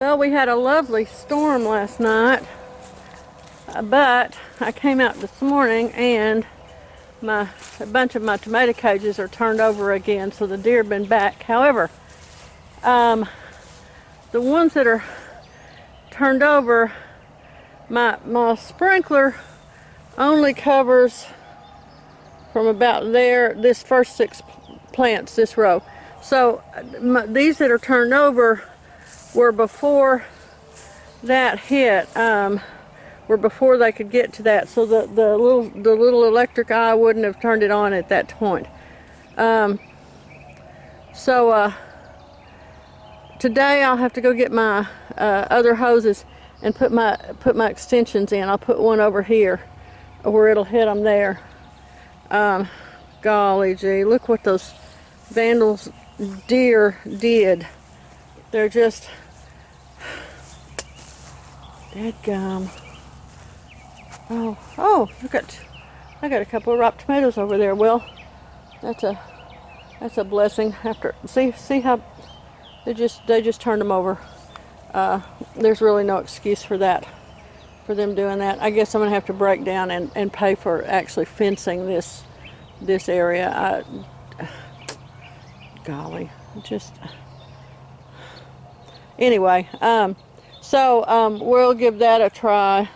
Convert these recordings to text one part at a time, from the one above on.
Well, we had a lovely storm last night, but I came out this morning and a bunch of my tomato cages are turned over again, so the deer have been back. However, the ones that are turned over, my sprinkler only covers from about there, this first 6 plants, this row. So these that are turned over were before that hit, were before they could get to that, so the little electric eye wouldn't have turned it on at that point. Today I'll have to go get my other hoses and put my extensions in. I'll put one over here where it'll hit them there. Golly gee, look what those vandals deer did. They're just dadgum. Oh, I got a couple of ripe tomatoes over there. Well, that's a blessing. After see how they just turned them over. There's really no excuse for that, for them doing that. I guess I'm gonna have to break down and pay for actually fencing this area. Golly, just anyway. We'll give that a try.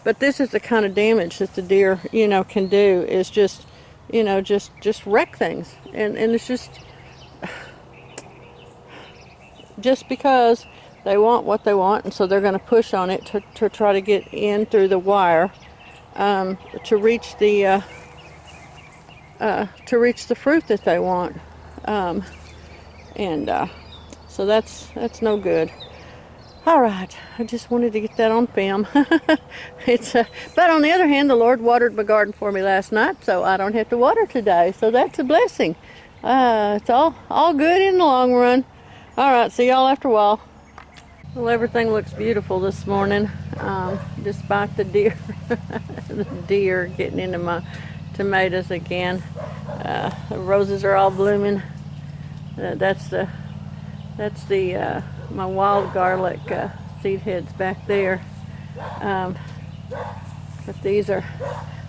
But this is the kind of damage that the deer, can do, is just wreck things. And it's just because they want what they want, and so they're going to push on it to try to get in through the wire, to reach the fruit that they want. So that's no good. All right, I just wanted to get that on film. But on the other hand, the Lord watered my garden for me last night, so I don't have to water today. So that's a blessing. It's all good in the long run. All right, see y'all after a while. Well, everything looks beautiful this morning, despite the deer, the deer getting into my tomatoes again. The roses are all blooming. That's my wild garlic seed heads back there. But these are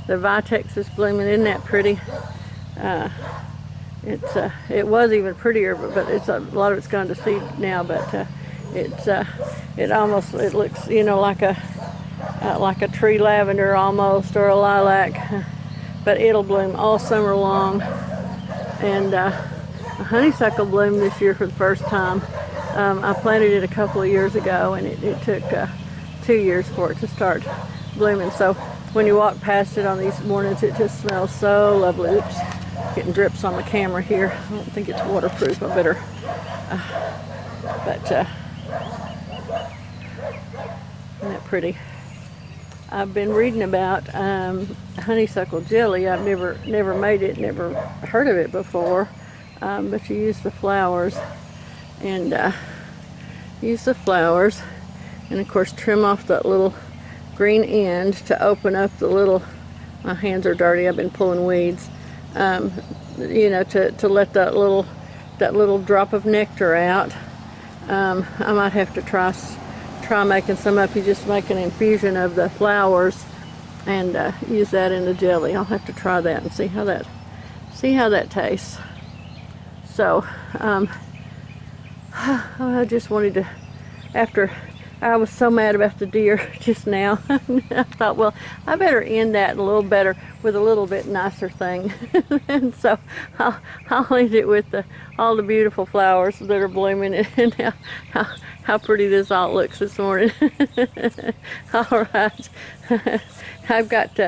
the Vitex is blooming. Isn't that pretty? It was even prettier, but a lot of it's gone to seed now. But it looks like a tree lavender almost, or a lilac. But it'll bloom all summer long. And a honeysuckle bloomed this year for the first time. I planted it a couple of years ago, and it took 2 years for it to start blooming. So when you walk past it on these mornings, it just smells so lovely. Oops, getting drips on the camera here. I don't think it's waterproof. I better. Isn't that pretty? I've been reading about honeysuckle jelly. I've never made it, never heard of it before. But you use the flowers, and of course trim off that little green end to open up the little, my hands are dirty, I've been pulling weeds, to let that little drop of nectar out. I might have to try making some up. You just make an infusion of the flowers and use that in the jelly. I'll have to try that and see how that tastes. So I just wanted to, after I was so mad about the deer just now, I thought, well, I better end that a little better with a little bit nicer thing. And so I'll end it with all the beautiful flowers that are blooming, and how pretty this all looks this morning. All right. I've got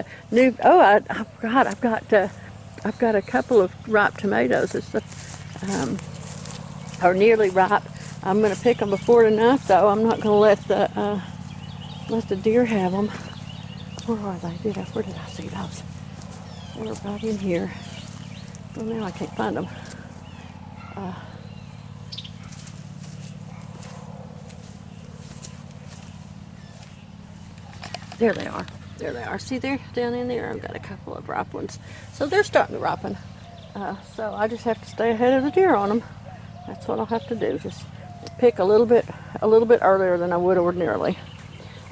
I've got a couple of ripe tomatoes. Are nearly ripe. I'm going to pick them before tonight, though. I'm not going to let the deer have them. Where are they? Where did I see those? They were right in here. Well, now I can't find them. There they are. There they are. See there, down in there, I've got a couple of ripe ones. So they're starting to ripen. So I just have to stay ahead of the deer on them. That's what I'll have to do. Just pick a little bit earlier than I would ordinarily.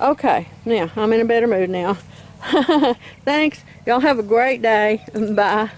Okay, now I'm in a better mood now. Thanks. Y'all have a great day. Bye.